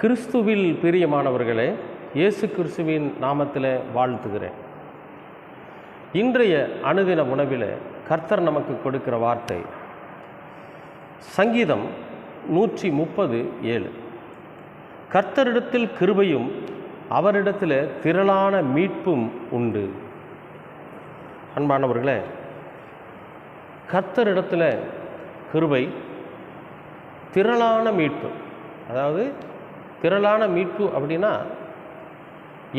கிறிஸ்துவில் பிரியமானவர்களே, இயேசு கிறிஸ்துவின் நாமத்தில் வாழ்த்துகிறேன். இன்றைய அனுதின உணவில் கர்த்தர் நமக்கு கொடுக்கிற வார்த்தை சங்கீதம் 130:7. கர்த்தரிடத்தில் கிருபையும் அவரிடத்தில் திரளான மீட்பும் உண்டு. அன்பானவர்களே, கர்த்தரிடத்தில் கிருபை, திரளான மீட்பு. அதாவது திரளான மீட்பு அப்படின்னா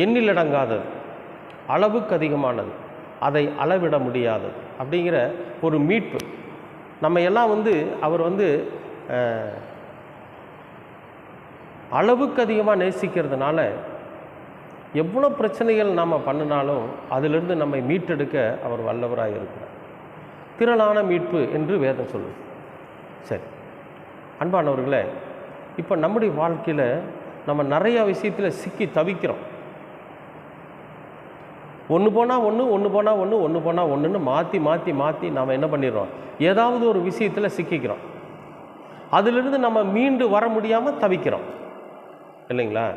எண்ணிலடங்காதது, அளவுக்கு அதிகமானது, அதை அளவிட முடியாதது அப்படிங்கிற ஒரு மீட்பு. நம்ம எல்லாம் அவர் அளவுக்கு அதிகமாக நேசிக்கிறதுனால எவ்வளோ பிரச்சனைகள் நாம் பண்ணினாலும் அதிலிருந்து நம்மை மீட்டெடுக்க அவர் வல்லவராக இருக்கிறார். திரளான மீட்பு என்று வேதம் சொல்லுது. சரி அன்பானவர்களே, இப்போ நம்முடைய வாழ்க்கையில் நம்ம நிறையா விஷயத்தில் சிக்கி தவிக்கிறோம். ஒன்று போனால் ஒன்றுன்னு மாற்றி நாம் என்ன பண்ணிடுறோம், ஏதாவது ஒரு விஷயத்தில் சிக்கிக்கிறோம். அதிலிருந்து நம்ம மீண்டு வர முடியாமல் தவிக்கிறோம் இல்லைங்களா?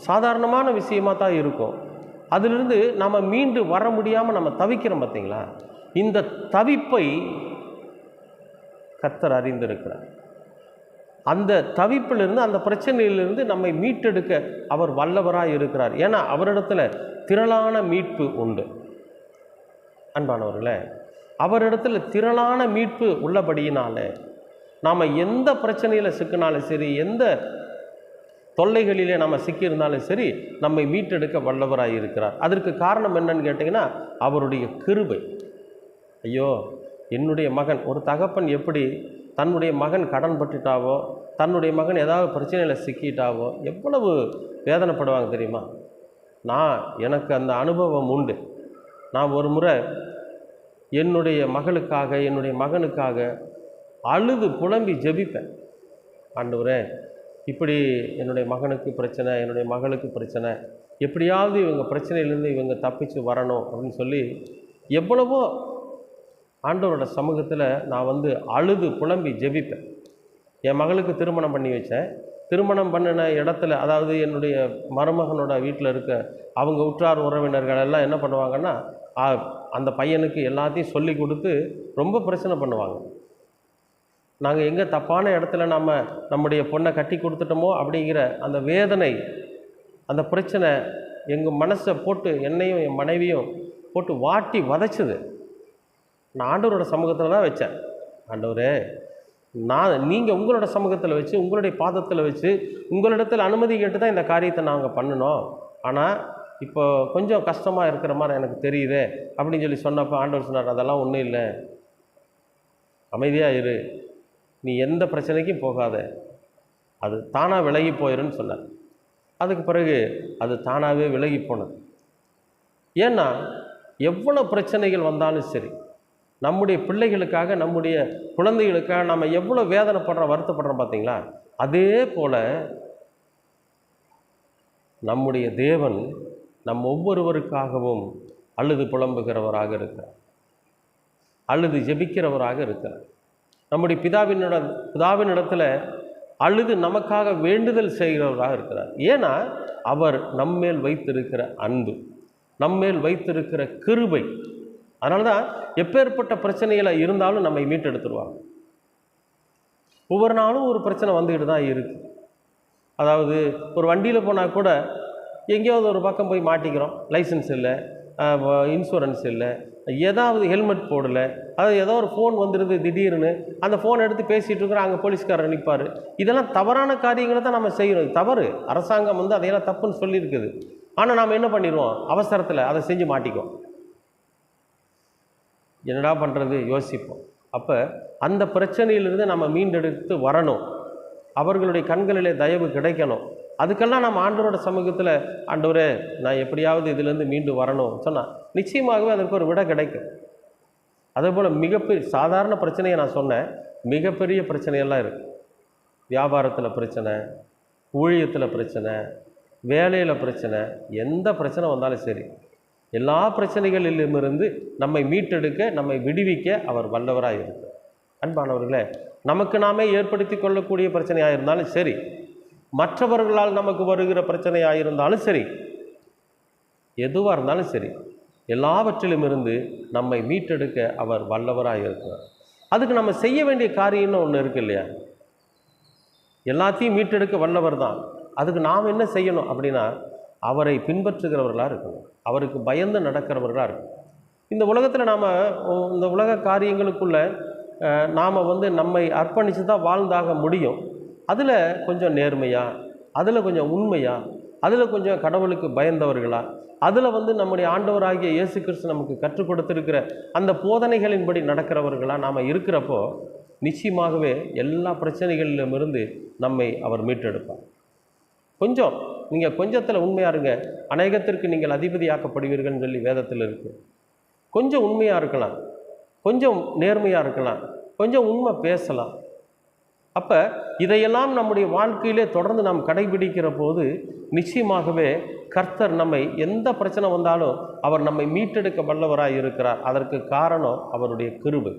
சாதாரணமான விஷயமாக தான் இருக்கும். அதிலிருந்து நம்ம மீண்டு வர முடியாமல் நம்ம தவிக்கிறோம். பார்த்தீங்களா? இந்த தவிப்பை கர்த்தர் அறிந்திருக்கிறார். அந்த தவிப்பிலிருந்து, அந்த பிரச்சனையிலிருந்து நம்மை மீட்டெடுக்க அவர் வல்லவராக இருக்கிறார். ஏன்னா அவரிடத்துல திரளான மீட்பு உண்டு. அன்பானவர்களே, அவரிடத்துல திரளான மீட்பு உள்ளபடியினால நாம் எந்த பிரச்சனையில் சிக்கினாலும் சரி, எந்த தொல்லைகளிலே நம்ம சிக்கியிருந்தாலும் சரி, நம்மை மீட்டெடுக்க வல்லவராக இருக்கிறார். அதற்கு காரணம் என்னன்னு கேட்டிங்கன்னா அவருடைய கிருபை. ஐயோ, என்னுடைய மகன், ஒரு தகப்பன் எப்படி தன்னுடைய மகன் கடன் பட்டுட்டாவோ, தன்னுடைய மகன் ஏதாவது பிரச்சனையில் சிக்கிட்டாவோ எவ்வளவு வேதனைப்படுவாங்க தெரியுமா? எனக்கு அந்த அனுபவம் உண்டு. நான் ஒரு முறை என்னுடைய மகளுக்காக, என்னுடைய மகனுக்காக அழுது புலம்பி ஜெபிப்பேன். ஆண்டவரே, இப்படி என்னுடைய மகனுக்கு பிரச்சனை, என்னுடைய மகளுக்கு பிரச்சனை, எப்படியாவது இவங்க பிரச்சனையிலேருந்து இவங்க தப்பிச்சு வரணும் அப்படின்னு சொல்லி எவ்வளவோ ஆண்டவரோட சமூகத்தில் நான் அழுது புலம்பி ஜெபிப்பேன். என் மகளுக்கு திருமணம் பண்ணி வச்சேன். திருமணம் பண்ணின இடத்துல, அதாவது என்னுடைய மருமகனோட வீட்டில் இருக்க அவங்க உற்றார் உறவினர்கள் எல்லாம் என்ன பண்ணுவாங்கன்னா, அந்த பையனுக்கு எல்லாத்தையும் சொல்லி கொடுத்து ரொம்ப பிரச்சனை பண்ணுவாங்க. நாங்கள் எங்கே தப்பான இடத்துல நம்முடைய பொண்ணை கட்டி கொடுத்துட்டோமோ அப்படிங்கிற அந்த வேதனை, அந்த பிரச்சனை எங்கள் மனசை போட்டு, என்னையும் என் மனைவியும் போட்டு வாட்டி வதைச்சிது. நான் ஆண்டவரோட சமூகத்தில் தான் வச்சேன். ஆண்டவரே, நீங்கள் உங்களோட சமூகத்தில் வச்சு, உங்களுடைய பாதத்தில் வச்சு, உங்களிடத்தில் அனுமதி கேட்டு தான் இந்த காரியத்தை நாங்கள் பண்ணணும். ஆனால் இப்போ கொஞ்சம் கஷ்டமாக இருக்கிற மாதிரி எனக்கு தெரியுதே அப்படின்னு சொல்லி சொன்னப்போ ஆண்டவர் சொன்னார், அதெல்லாம் ஒன்றும் இல்லை, அமைதியாக இரு, நீ எந்த பிரச்சனைக்கும் போகாத, அது தானாக விலகி போயிருன்னு சொன்னார். அதுக்கு பிறகு அது தானாகவே விலகி போனது. ஏன்னா எவ்வளோ பிரச்சனைகள் வந்தாலும் சரி, நம்முடைய பிள்ளைகளுக்காக, நம்முடைய குழந்தைகளுக்காக நம்ம எவ்வளோ வேதனைப்படுறோம், வருத்தப்படுறோம். பார்த்தீங்களா? அதே போல் நம்முடைய தேவன் நம் ஒவ்வொருவருக்காகவும் அழுது புலம்புகிறவராக இருக்கிறார், அழுது ஜெபிக்கிறவராக இருக்கிறார். நம்முடைய பிதாவினிடத்தில் அழுது நமக்காக வேண்டுதல் செய்கிறவராக இருக்கிறார். ஏன்னா அவர் நம்மேல் வைத்திருக்கிற அன்பு, நம்மேல் வைத்திருக்கிற கிருபை. அதனால தான் எப்பேற்பட்ட பிரச்சனைகளை இருந்தாலும் நம்மை மீட்டெடுத்துருவாங்க. ஒவ்வொரு நாளும் ஒரு பிரச்சனை வந்துக்கிட்டு தான் இருக்குது. அதாவது ஒரு வண்டியில் போனால் கூட எங்கேயாவது ஒரு பக்கம் போய் மாட்டிக்கிறோம். லைசன்ஸ் இல்லை, இன்சூரன்ஸ் இல்லை, ஏதாவது ஹெல்மெட் போடலை, அதாவது ஏதோ ஒரு ஃபோன் வந்துடுது திடீர்னு, அந்த ஃபோன் எடுத்து பேசிகிட்டு இருக்கிறோம், அங்கே போலீஸ்காரர் நிற்பார். இதெல்லாம் தவறான காரியங்களை தான் நம்ம செய்கிறோம். தவறு. அரசாங்கம் அதையெல்லாம் தப்புன்னு சொல்லியிருக்குது. ஆனால் நாம் என்ன பண்ணிடுவோம், அவசரத்தில் அதை செஞ்சு மாட்டிக்குவோம். என்னடா பண்ணுறது யோசிப்போம். அப்போ அந்த பிரச்சனையிலிருந்து நம்ம மீண்டெடுத்து வரணும், அவர்களுடைய கண்களிலே தயவு கிடைக்கணும். அதுக்கெல்லாம் நம்ம ஆண்டவரோட சமூகத்தில், ஆண்டவரே நான் எப்படியாவது இதிலேருந்து மீண்டு வரணும் சொன்னால் நிச்சயமாகவே அதற்கு ஒரு விடை கிடைக்கும். அதே போல் மிகப்பெரிய சாதாரண பிரச்சனையை நான் சொன்னேன், மிகப்பெரிய பிரச்சனையெல்லாம் இருக்குது. வியாபாரத்தில் பிரச்சனை, ஊழியத்தில் பிரச்சனை, வேலையில் பிரச்சனை, எந்த பிரச்சனை வந்தாலும் சரி, எல்லா பிரச்சனைகளிலுமிருந்து நம்மை மீட்டெடுக்க, நம்மை விடுவிக்க அவர் வல்லவராக இருக்கிறார். அன்பானவர்களே, நமக்கு நாமே ஏற்படுத்தி கொள்ளக்கூடிய பிரச்சனையாக இருந்தாலும் சரி, மற்றவர்களால் நமக்கு வருகிற பிரச்சனையாக இருந்தாலும் சரி, எதுவாக இருந்தாலும் சரி, எல்லாவற்றிலும் இருந்து நம்மை மீட்டெடுக்க அவர் வல்லவராக இருக்கிறார். அதுக்கு நம்ம செய்ய வேண்டிய காரியம்னு ஒன்று இருக்கு இல்லையா? எல்லாத்தையும் மீட்டெடுக்க வல்லவர் தான். அதுக்கு நாம் என்ன செய்யணும் அப்படின்னா, அவரை பின்பற்றுகிறவர்களாக இருக்கணும், அவருக்கு பயந்து நடக்கிறவர்களாக இருக்கணும். இந்த உலகத்தில் நாம் இந்த உலக காரியங்களுக்குள்ளே நாம் நம்மை அர்ப்பணித்து தான் வாழ்ந்தாக முடியும். அதில் கொஞ்சம் நேர்மையாக, அதில் கொஞ்சம் உண்மையாக, அதில் கொஞ்சம் கடவுளுக்கு பயந்தவர்களாக, அதில் நம்முடைய ஆண்டவராகிய இயேசு கிறிஸ்து நமக்கு கற்றுக் கொடுத்திருக்கிற அந்த போதனைகளின்படி நடக்கிறவர்களாக நாம் இருக்கிறப்போ நிச்சயமாகவே எல்லா பிரச்சனைகளிலுமிருந்து நம்மை அவர் மீட்டெடுப்பார். கொஞ்சம் நீங்கள் கொஞ்சத்தில் உண்மையாக இருங்க, அநேகத்திற்கு நீங்கள் அதிபதியாக்கப்படுவீர்கள்னு சொல்லி வேதத்தில் இருக்குது. கொஞ்சம் உண்மையாக இருக்கலாம், கொஞ்சம் நேர்மையாக இருக்கலாம், கொஞ்சம் உண்மை பேசலாம். அப்போ இதையெல்லாம் நம்முடைய வாழ்க்கையிலே தொடர்ந்து நாம் கடைபிடிக்கிற போது நிச்சயமாகவே கர்த்தர் நம்மை எந்த பிரச்சனை வந்தாலும் அவர் நம்மை மீட்டெடுக்க வல்லவராக இருக்கிறார். அதற்கு காரணம் அவருடைய கிருபை,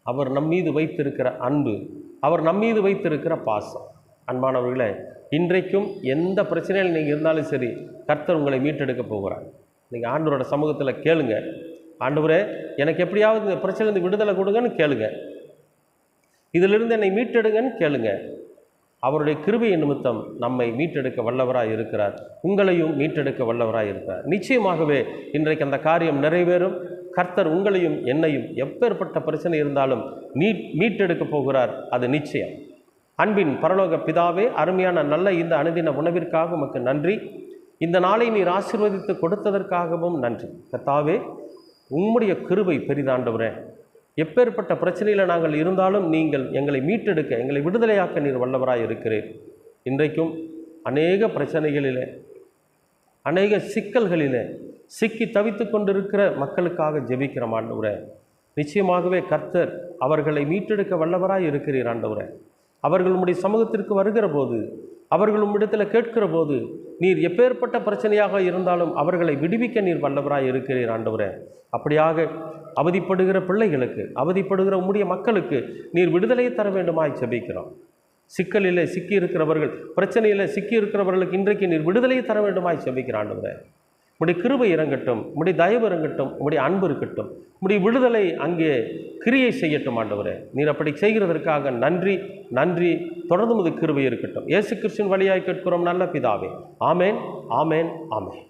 அவர் நம்மீது வைத்திருக்கிற அன்பு, அவர் நம்மீது வைத்திருக்கிற பாசம். அன்பானவர்களே, இன்றைக்கும் எந்த பிரச்சனையில் நீங்கள் இருந்தாலும் சரி, கர்த்தர் உங்களை மீட்டெடுக்க போகிறார். நீங்கள் ஆண்டவரோட சமூகத்தில் கேளுங்க, ஆண்டவரே எனக்கு எப்படியாவது இந்த பிரச்சனையிலிருந்து விடுதலை கொடுங்கன்னு கேளுங்க, இதிலிருந்து என்னை மீட்டெடுங்கன்னு கேளுங்க. அவருடைய கிருபையின் நிமித்தம் நம்மை மீட்டெடுக்க வல்லவராக இருக்கிறார், உங்களையும் மீட்டெடுக்க வல்லவராக இருக்கிறார். நிச்சயமாகவே இன்றைக்கு அந்த காரியம் நிறைவேறும். கர்த்தர் உங்களையும் என்னையும் எப்பேற்பட்ட பிரச்சனை இருந்தாலும் மீட்டெடுக்க போகிறார், அது நிச்சயம். அன்பின் பரலோக பிதாவே, அருமையான நல்ல இந்த அனுதின உணவிற்காக உமக்கு நன்றி. இந்த நாளை நீர் ஆசீர்வதித்து கொடுத்ததற்காகவும் நன்றி. கர்த்தாவே, உம்முடைய கிருபை பெரிதாண்டவரே. எப்பேற்பட்ட பிரச்சனையில் நாங்கள் இருந்தாலும் நீங்கள் எங்களை மீட்டெடுக்க, எங்களை விடுதலையாக்க நீர் வல்லவராக இருக்கிறீர். இன்றைக்கும் அநேக பிரச்சனைகளிலே, அநேக சிக்கல்களிலே சிக்கி தவித்து கொண்டிருக்கிற மக்களுக்காக ஜெபிக்கிற ஆண்டவரே, நிச்சயமாகவே கர்த்தர் அவர்களை மீட்டெடுக்க வல்லவராக இருக்கிறீர். ஆண்டவரே, அவர்கள் உம்முடைய சமூகத்திற்கு வருகிற போது, அவர்கள் உம்மிடத்தில் கேட்கிற போது நீர் எப்பேற்பட்ட பிரச்சனையாக இருந்தாலும் அவர்களை விடுவிக்க நீர் வல்லவராக இருக்கிறீர். ஆண்டவரே, அப்படியாக அவதிப்படுகிற பிள்ளைகளுக்கு, அவதிப்படுகிற உம்முடைய மக்களுக்கு நீர் விடுதலையை தர வேண்டுமாய் ஜெபிக்கிறோம். சிக்கலிலே சிக்கி இருக்கிறவர்கள், பிரச்சனையில் சிக்கி இருக்கிறவர்களுக்கு இன்றைக்கு நீர் விடுதலையை தர வேண்டுமாய் ஜெபிக்கிற ஆண்டவரே. உம்முடைய கிருபை இறங்கட்டும், உம்முடைய தயவு இறங்கட்டும், உம்முடைய அன்பு இருக்கட்டும், உம்முடைய விடுதலை அங்கே கிரியை செய்யட்டும். ஆண்டவரே, நீர் அப்படி செய்கிறதற்காக நன்றி, நன்றி. தொடர்ந்து உமது கிருபை இருக்கட்டும். இயேசு கிறிஸ்துவின் வழியாய் கேட்கிறோம் நல்ல பிதாவே. ஆமேன், ஆமேன், ஆமேன்.